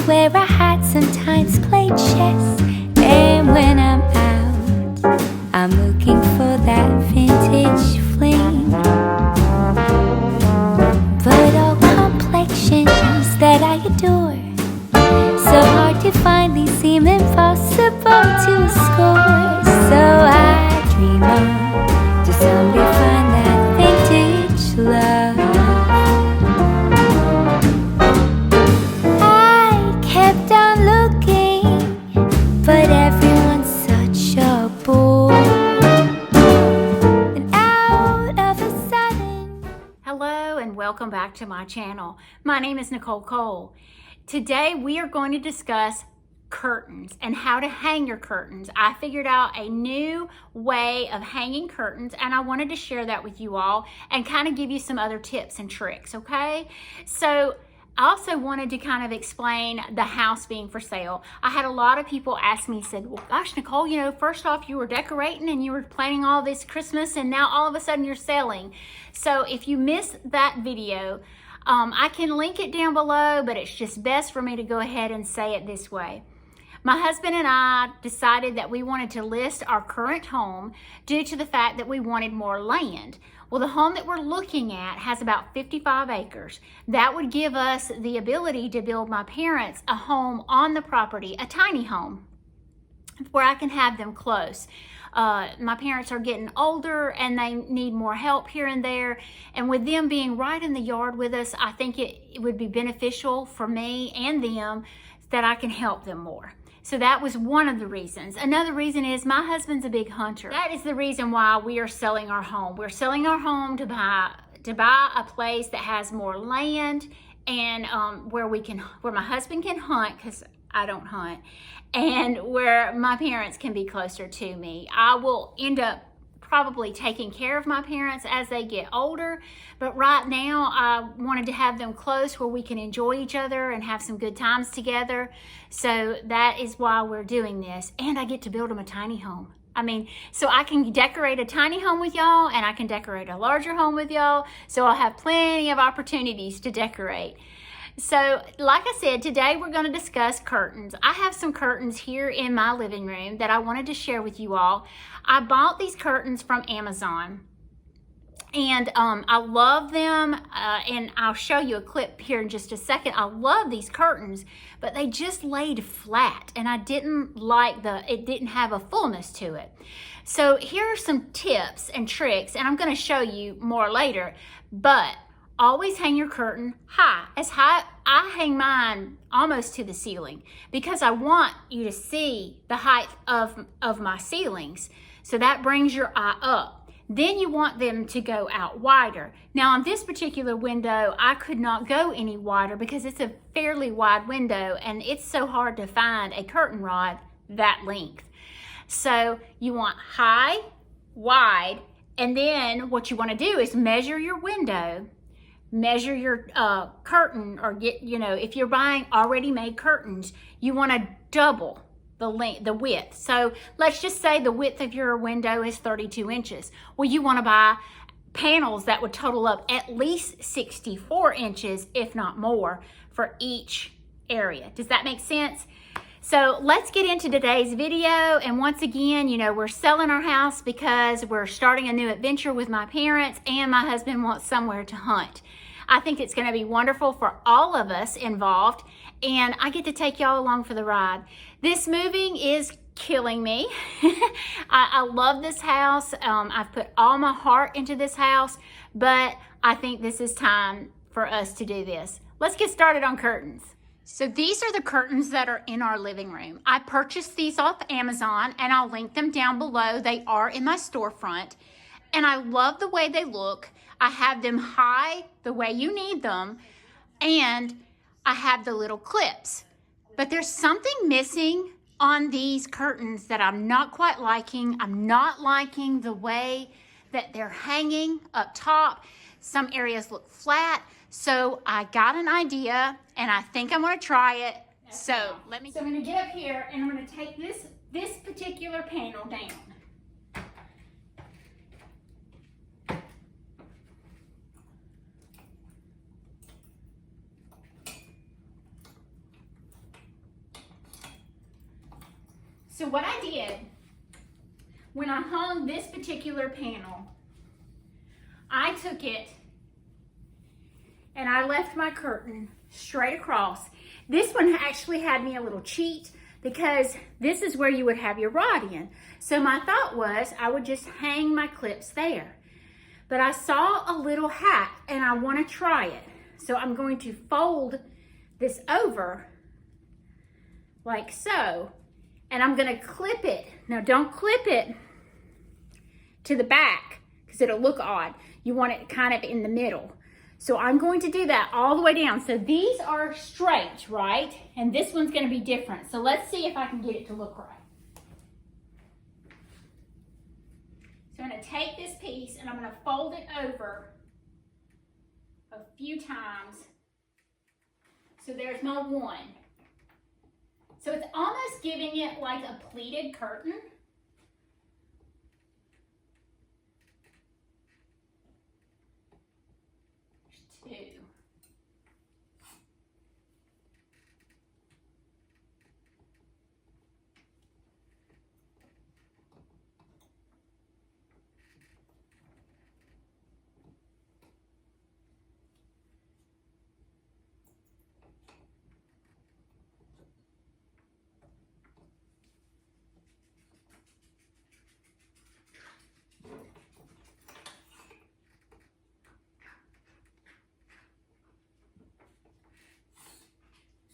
where I had sometimes played chess. And when I'm out, I'm looking for that vintage fling. But all complexions that I adore, so hard to find, they seem impossible to score. So I dream on to someday find that vintage love. I kept on looking, but everyone's such a bore. And out of a sudden... Hello and welcome back to my channel. My name is Nicole Cole. Today we are going to discuss curtains and how to hang your curtains. I figured out a new way of hanging curtains and I wanted to share that with you all and kind of give you some other tips and tricks, okay? So I also wanted to kind of explain the house being for sale. I had a lot of people ask me, said, well, gosh, Nicole, you know, first off, you were decorating and you were planning all this Christmas and now all of a sudden you're selling. So if you missed that video, I can link it down below, but it's just best for me to go ahead and say it this way. My husband and I decided that we wanted to list our current home due to the fact that we wanted more land. Well, the home that we're looking at has about 55 acres. That would give us the ability to build my parents a home on the property, a tiny home, where I can have them close. My parents are getting older and they need more help here and there. And with them being right in the yard with us, I think it would be beneficial for me and them that I can help them more. So that was one of the reasons. Another reason is my husband's a big hunter. That is the reason why we are selling our home. We're selling our home to buy a place that has more land and where my husband can hunt, because I don't hunt, and where my parents can be closer to me. I will end up probably taking care of my parents as they get older, but right now I wanted to have them close where we can enjoy each other and have some good times together. So that is why we're doing this, and I get to build them a tiny home. I mean, so I can decorate a tiny home with y'all and I can decorate a larger home with y'all, so I'll have plenty of opportunities to decorate. So like I said, today we're going to discuss curtains. I have some curtains here in my living room that I wanted to share with you all. I bought these curtains from Amazon and I love them, and I'll show you a clip here in just a second. I love these curtains, but they just laid flat and I didn't like it didn't have a fullness to it. So here are some tips and tricks, and I'm going to show you more later, but always hang your curtain high. As high, I hang mine almost to the ceiling because I want you to see the height of my ceilings. So that brings your eye up. Then you want them to go out wider. Now on this particular window, I could not go any wider because it's a fairly wide window and it's so hard to find a curtain rod that length. So you want high, wide, and then what you want to do is measure your window, measure your curtain, or if you're buying already made curtains, you want to double the width. So let's just say the width of your window is 32 inches. Well, you want to buy panels that would total up at least 64 inches, if not more, for each area. Does that make sense? So let's get into today's video. And once again, we're selling our house because we're starting a new adventure with my parents and my husband wants somewhere to hunt. I think it's going to be wonderful for all of us involved, and I get to take y'all along for the ride. This moving is killing me. I love this house. I've put all my heart into this house, but I think this is time for us to do this. Let's get started on curtains. So these are the curtains that are in our living room. I purchased these off Amazon and I'll link them down below. They are in my storefront and I love the way they look. I have them high the way you need them and I have the little clips. But there's something missing on these curtains that I'm not quite liking. I'm not liking the way that they're hanging up top. Some areas look flat. So I got an idea and I think I'm going to try it. So I'm going to get up here and I'm going to take this particular panel down. So what I did, when I hung this particular panel, I took it and I left my curtain straight across. This one actually had me a little cheat because this is where you would have your rod in. So my thought was I would just hang my clips there. But I saw a little hack and I want to try it. So I'm going to fold this over like so, and I'm going to clip it. Now don't clip it to the back because it'll look odd. You want it kind of in the middle. So I'm going to do that all the way down. So these are straight, right? And this one's going to be different. So let's see if I can get it to look right. So I'm going to take this piece and I'm going to fold it over a few times. So there's my one. So it's almost giving it like a pleated curtain. There's two.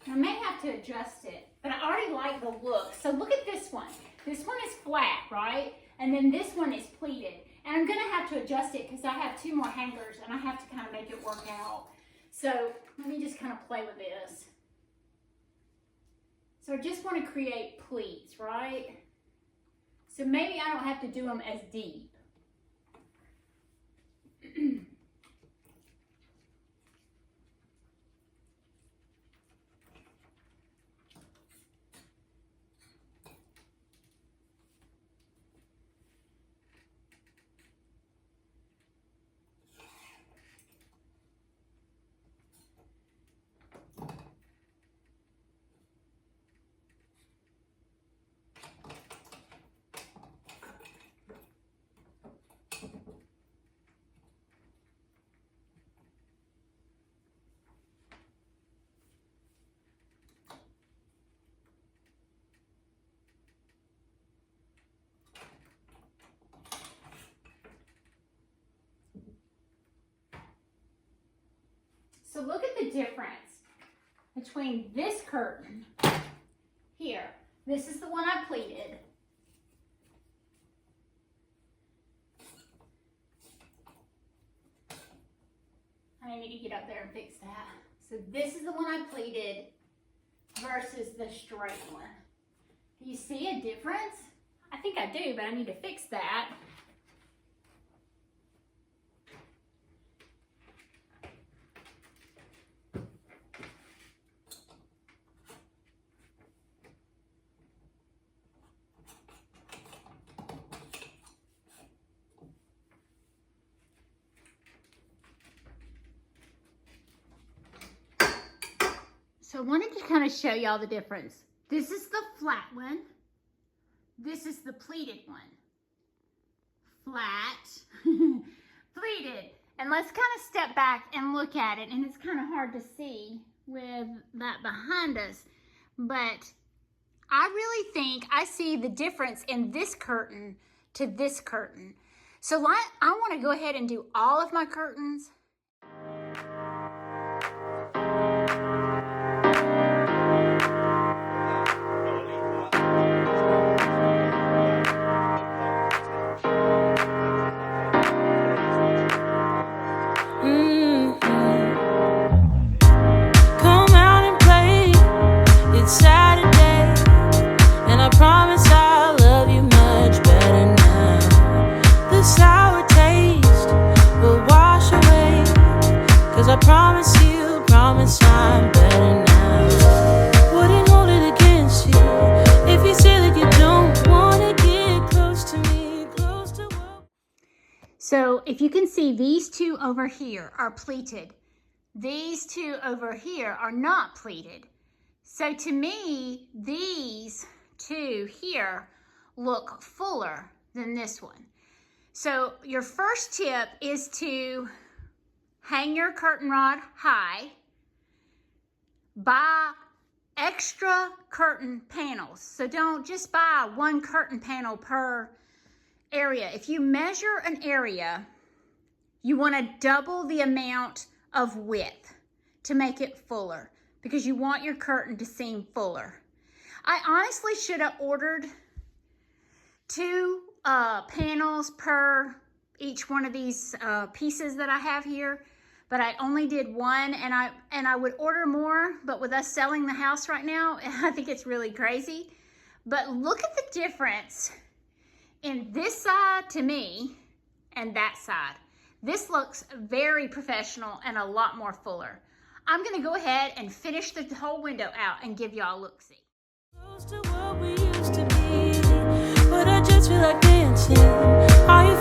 I may have to adjust it, but I already like the look. So look at this one. This one is flat, right? And then this one is pleated. And I'm gonna have to adjust it because I have two more hangers and I have to kind of make it work out. So let me just kind of play with this. So I just want to create pleats, right? So maybe I don't have to do them as deep. So look at the difference between this curtain here. This is the one I pleated. I need to get up there and fix that. So this is the one I pleated versus the straight one. Do you see a difference? I think I do, but I need to fix that. So I wanted to kind of show y'all the difference. This is the flat one. This is the pleated one. Flat, pleated. And let's kind of step back and look at it. And it's kind of hard to see with that behind us. But I really think I see the difference in this curtain to this curtain. So I want to go ahead and do all of my curtains. So if you can see, these two over here are pleated. These two over here are not pleated. So to me, these to here look fuller than this one. So your first tip is to hang your curtain rod high. Buy extra curtain panels. So don't just buy one curtain panel per area. If you measure an area, you want to double the amount of width to make it fuller, because you want your curtain to seem fuller. I honestly should have ordered 2 panels per each one of these pieces that I have here, but I only did 1, and I would order more, but with us selling the house right now, I think it's really crazy. But look at the difference in this side to me and that side. This looks very professional and a lot more fuller. I'm gonna go ahead and finish the whole window out and give y'all a look-see. Close to what we used to be, but I just feel like dancing. Are you